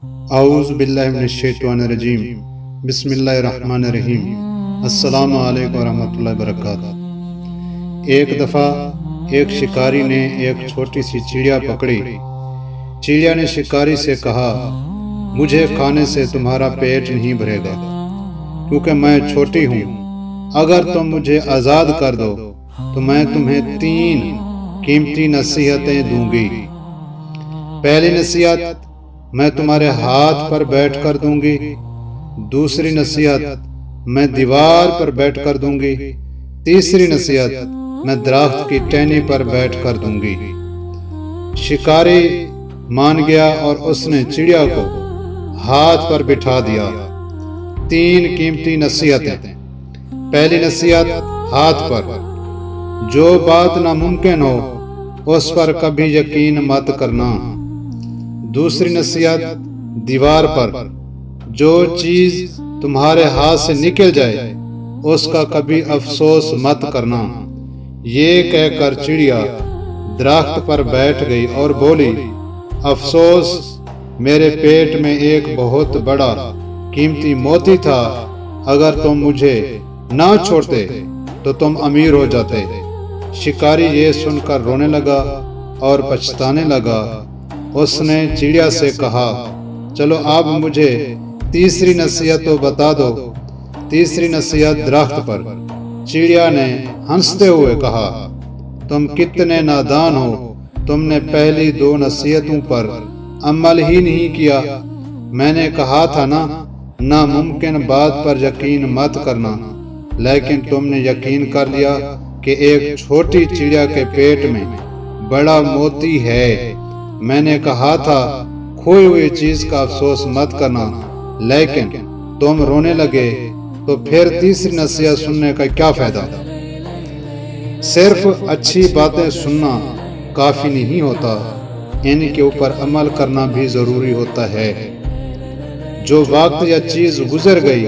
اعوذ باللہ من الشیطان الرجیم، بسم اللہ الرحمن الرحیم۔ السلام علیکم ورحمۃ اللہ وبرکاتہ۔ ایک دفعہ ایک شکاری نے ایک چھوٹی سی چڑیا پکڑی۔ چڑیا نے شکاری سے کہا، مجھے کھانے سے تمہارا پیٹ نہیں بھرے گا کیونکہ میں چھوٹی ہوں۔ اگر تم مجھے آزاد کر دو تو میں تمہیں 3 قیمتی نصیحتیں دوں گی۔ پہلی نصیحت، میں تمہارے ہاتھ پر بیٹھ کر دوں گی۔ دوسری نصیحت، میں دیوار پر بیٹھ کر دوں گی۔ تیسری نصیحت، میں درخت کی ٹہنی پر بیٹھ کر دوں گی۔ شکاری مان گیا اور اس نے چڑیا کو ہاتھ پر بٹھا دیا۔ 3 قیمتی نصیحتیں۔ پہلی نصیحت، ہاتھ پر، جو بات ناممکن ہو اس پر کبھی یقین مت کرنا۔ دوسری نصیحت، دیوار پر، جو چیز تمہارے ہاتھ سے نکل جائے اس کا کبھی افسوس مت کرنا۔ یہ کہہ کر چڑیا درخت پر بیٹھ گئی اور بولی، افسوس، میرے پیٹ میں ایک بہت بڑا قیمتی موتی تھا۔ اگر تم مجھے نہ چھوڑتے تو تم امیر ہو جاتے۔ شکاری یہ سن کر رونے لگا اور پچھتانے لگا۔ اس نے چڑیا سے کہا، چلو اب مجھے تیسری نصیحت تو بتا دو۔ تیسری نصیحت، درخت پر۔ چڑیا نے ہنستے ہوئے کہا، تم کتنے نادان ہو، تم نے پہلی 2 نصیحتوں پر عمل ہی نہیں کیا۔ میں نے کہا تھا نا، ناممکن بات پر یقین مت کرنا، لیکن تم نے یقین کر لیا کہ ایک چھوٹی چڑیا کے پیٹ میں بڑا موتی ہے۔ میں نے کہا تھا کھوئی ہوئی چیز کا افسوس مت کرنا، لیکن تم رونے لگے، تو پھر تیسری نصیحت سننے کا کیا فائدہ؟ صرف اچھی باتیں سننا کافی نہیں ہوتا، ان کے اوپر عمل کرنا بھی ضروری ہوتا ہے۔ جو وقت یا چیز گزر گئی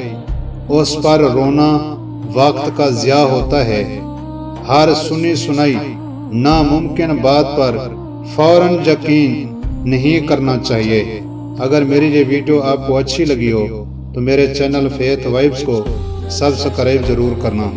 اس پر رونا وقت کا ضیاع ہوتا ہے۔ ہر سنی سنائی ناممکن بات پر فوراً یقین نہیں کرنا چاہیے۔ اگر میری یہ ویڈیو آپ کو اچھی لگی ہو تو میرے چینل فیتھ وائبز کو سبسکرائب ضرور کرنا۔